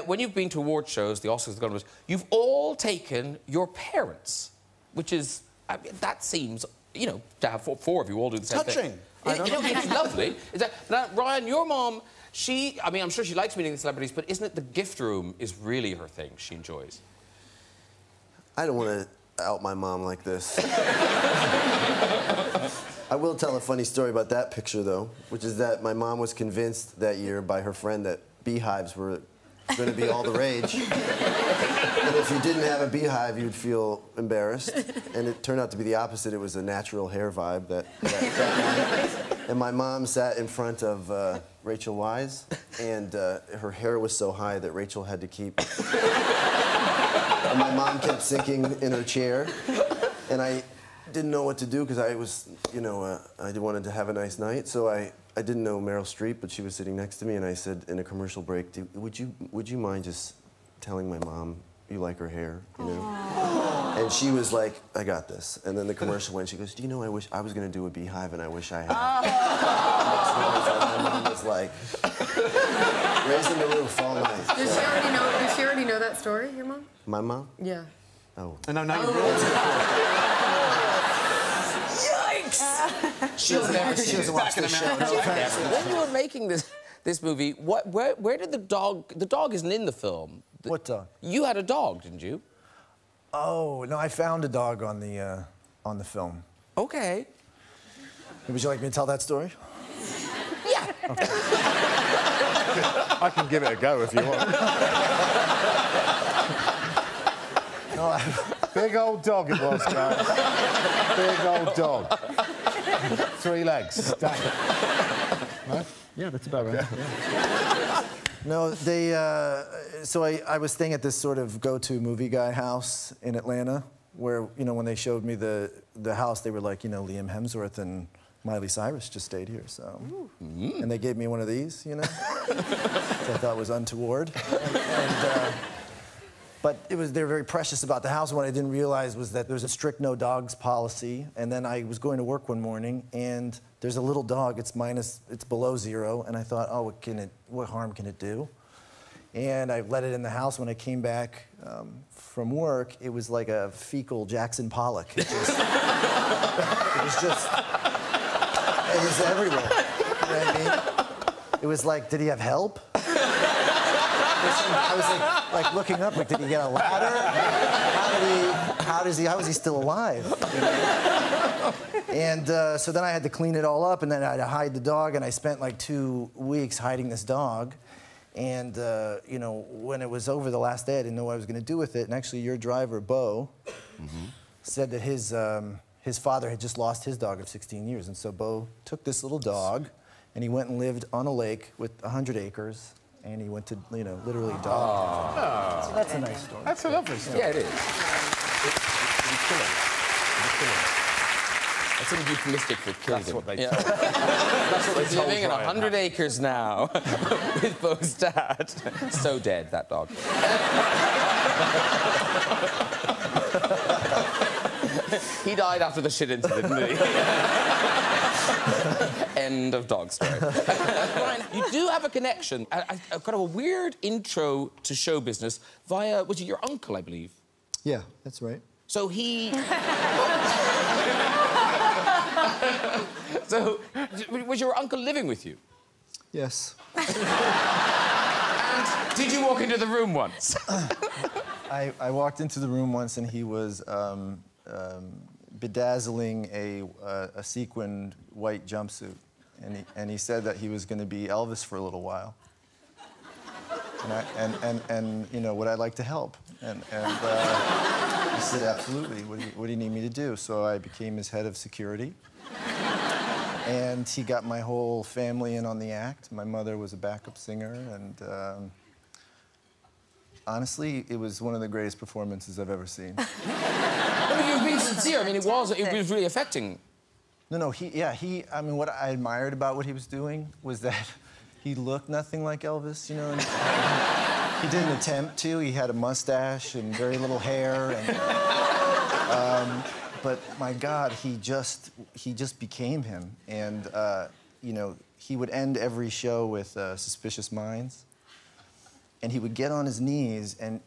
when you've been to award shows, the Oscars, the Golden Globes, you've all taken your parents, which is, I mean, that seems, you know, to have four of you all do the same thing. Touching. You know, it's lovely. Is that, now, Ryan, your mom, she, I mean, I'm sure she likes meeting the celebrities, but isn't it the gift room is really her thing she enjoys? I don't want to out my mom like this. I will tell a funny story about that picture, though, which is that my mom was convinced that year by her friend that beehives were going to be all the rage. And if you didn't have a beehive, you'd feel embarrassed. And it turned out to be the opposite. It was a natural hair vibe that night. And my mom sat in front of Rachel Weisz, and her hair was so high that Rachel had to keep... And my mom kept sinking in her chair, and I didn't know what to do because I was, you know, I wanted to have a nice night, so I didn't know Meryl Streep, but she was sitting next to me, and I said in a commercial break, would you mind just telling my mom you like her hair, you know? Aww. And she was like, I got this. And then the commercial went, she goes, do you know, I wish I was going to do a beehive, and I wish I had. My mom was like, raising the roof all night. Does she already know that story, your mom? My mom? Yeah. Oh. No, no. Yikes! She'll never see doesn't watch this show. No, when you were making this movie, where did the dog isn't in the film. What dog? You had a dog, didn't you? Oh, no, I found a dog on the film. Okay. Would you like me to tell that story? Yeah. Okay. I can give it a go if you want. No, big old dog it was, guys. Big old dog. 3 legs. No? Yeah, that's about right. Yeah. No, they... so I was staying at this sort of go-to movie guy house in Atlanta where, you know, when they showed me the house, they were like, you know, Liam Hemsworth and Miley Cyrus just stayed here, so... And they gave me one of these, you know, which I thought was untoward. But they were very precious about the house, and what I didn't realize was that there's a strict no dogs policy, and then I was going to work one morning, and there's a little dog, it's below 0, and I thought, oh, what harm can it do? And I let it in the house. When I came back from work, it was like a fecal Jackson Pollock. It was everywhere. You know what I mean? It was like, did he have help? I was like looking up, like, did he get a ladder? How is he still alive? You know? And so then I had to clean it all up, and then I had to hide the dog, and I spent like 2 weeks hiding this dog. And, you know, when it was over the last day, I didn't know what I was going to do with it. And actually, your driver, Bo, said that his father had just lost his dog of 16 years. And so Bo took this little dog, and he went and lived on a lake with 100 acres. And he went to, you know, literally dog. Oh. So that's a nice story. That's a lovely story. Yeah, it is. It's killing. That's sort of euphemistic for killing. That's what they told. That's what they He's told living in Ryan. 100 acres now with Bo's dad. So dead, that dog. He died after the shit incident, didn't he? End of dog story. Ryan, you do have a connection, a kind of a weird intro to show business via, was it your uncle, I believe? Yeah, that's right. So he... So, was your uncle living with you? Yes. And did you walk into the room once? I walked into the room once, and he was bedazzling a sequined white jumpsuit, and he said that he was going to be Elvis for a little while. And you know, would I like to help? And I said, absolutely. What do you need me to do? So I became his head of security. And he got my whole family in on the act. My mother was a backup singer, and honestly, it was one of the greatest performances I've ever seen. I mean, you've been sincere. I mean, it was really affecting. No, I mean, what I admired about what he was doing was that he looked nothing like Elvis, you know. And he didn't attempt to. He had a mustache and very little hair. And, but my God, he just became him. And you know, he would end every show with Suspicious Minds. and he would get on his knees, and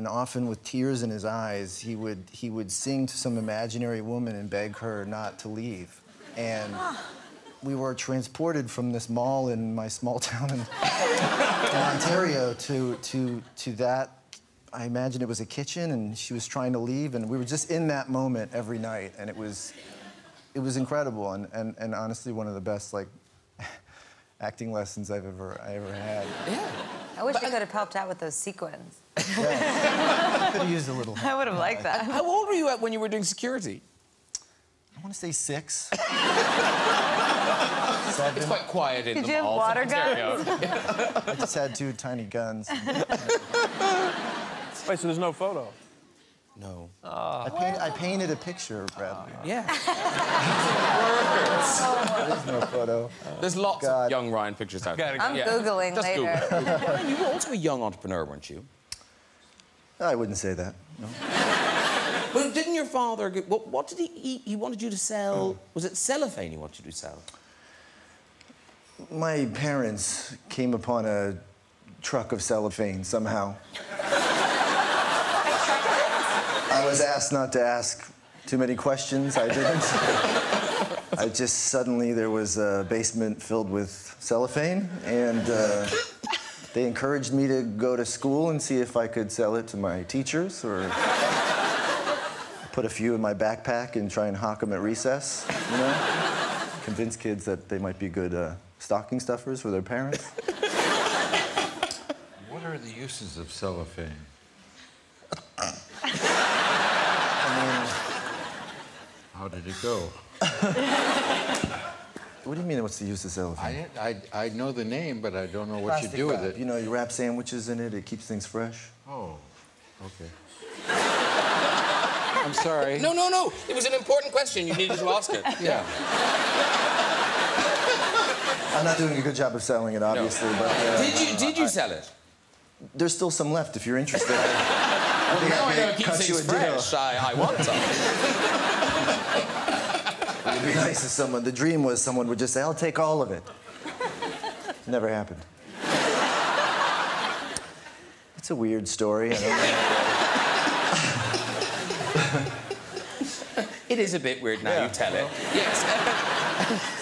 often with tears in his eyes, he would sing to some imaginary woman and beg her not to leave. And we were transported from this mall in my small town in Ontario to that. I imagine it was a kitchen, and she was trying to leave, and we were just in that moment every night, and it was incredible, and honestly one of the best acting lessons I ever had. Yeah. I wish I could have helped out with those sequins. Yeah. Could have used a little help. I would have liked that. How old were you at when you were doing security? I want to say 6. It's quite quiet in Did the you have mall. water guns? I just had 2 tiny guns. Wait, so there's no photo? No. I painted a picture, Bradley. Yeah. There's no photo. There's lots of young Ryan pictures out there. I'm Googling Just later. Google. Ryan, you were also a young entrepreneur, weren't you? I wouldn't say that, no. But didn't your father... What did he wanted you to sell? Was it cellophane he wanted you to sell? My parents came upon a truck of cellophane somehow. I was asked not to ask too many questions. I didn't. Suddenly there was a basement filled with cellophane, and they encouraged me to go to school and see if I could sell it to my teachers, or put a few in my backpack and try and hawk them at recess, you know? Convince kids that they might be good stocking stuffers for their parents. What are the uses of cellophane? How did it go? What do you mean, what's the use of cellophane? I know the name, but I don't know what you do with it. You know, you wrap sandwiches in it, it keeps things fresh. Oh, okay. I'm sorry. No. It was an important question. You needed to ask it. Yeah. I'm not doing a good job of selling it, obviously, but... Did you sell it? There's still some left, if you're interested. Well, now I know it keeps things fresh. I want some. It'd be nice if someone... The dream was someone would just say, I'll take all of it. Never happened. It's a weird story. I don't know. It is a bit weird now, you tell it. Yes.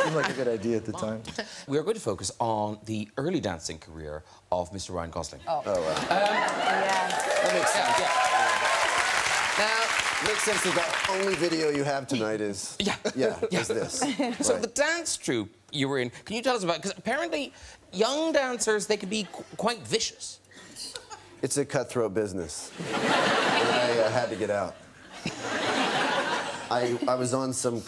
Seemed like a good idea at the time. We are going to focus on the early dancing career of Mr. Ryan Gosling. Oh, wow. Yeah. That makes sense. Now, Makes sense that the only video you have tonight is... is this. So Right. the dance troupe you were in, can you tell us about... Because apparently, young dancers, they can be quite vicious. It's a cutthroat business. And I had to get out. I was on some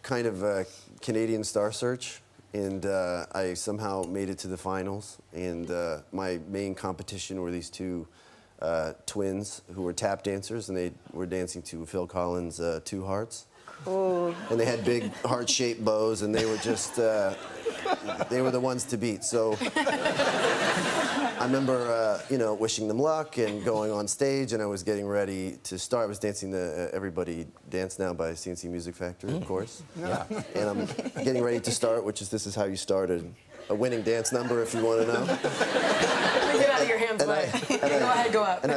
kind of Canadian Star Search, and I somehow made it to the finals. And my main competition were these 2 twins who were tap dancers, and they were dancing to Phil Collins' 2 Hearts. Ooh. And they had big heart-shaped bows, and they were just, they were the ones to beat. So I remember, you know, wishing them luck and going on stage, and I was getting ready to start. I was dancing the Everybody Dance Now by CNC Music Factory, of course. Yeah. And I'm getting ready to start, which is This Is How You Started. A winning dance number, if you want to know. Get out of your hands, way. Go ahead, go up. And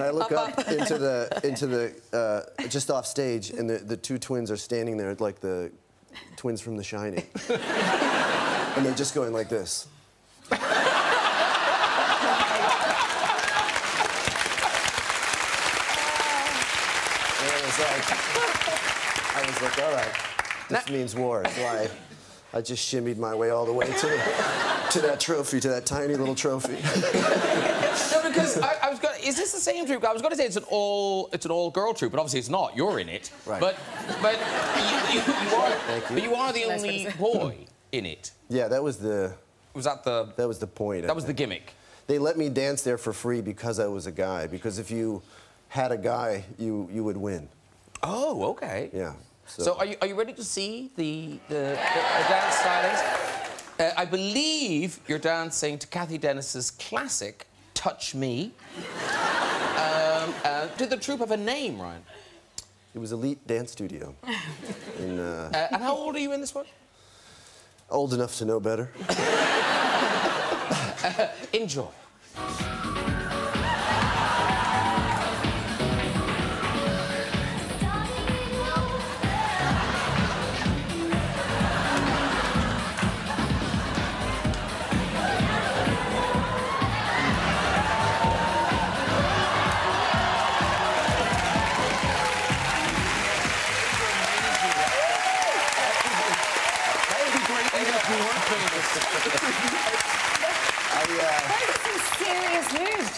I look up into the just off stage, and the 2 twins are standing there like the twins from The Shining. And they're just going like this. And I was like, all right, this means war. So I just shimmied my way all the way to that trophy, to that tiny little trophy. No, because I was going. Is this the same troupe? I was going to say it's an all-girl troupe, but obviously it's not. You're in it. Right. But you are. Thank you. But you are the only boy in it. Yeah, that was the. Was that the? That was the point. That was the gimmick. They let me dance there for free because I was a guy. Because if you had a guy, you would win. Oh, okay. Yeah. So are you ready to see the dance stylings? I believe you're dancing to Kathy Dennis's classic "Touch Me." Did the troupe have a name, Ryan? It was Elite Dance Studio. And how old are you in this one? Old enough to know better. Enjoy.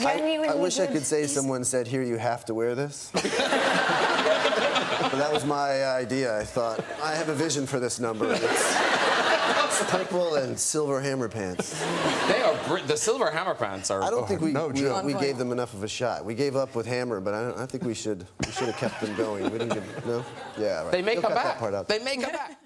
I wish I could say someone said, here, you have to wear this. But that was my idea. I thought, I have a vision for this number. It's purple and silver hammer pants. They are the silver hammer pants are. I don't think we joke. gave them enough of a shot. We gave up with hammer, but I think we should have kept them going. We didn't give, no? Yeah, right. They may You'll come cut back. That part out. They may come back.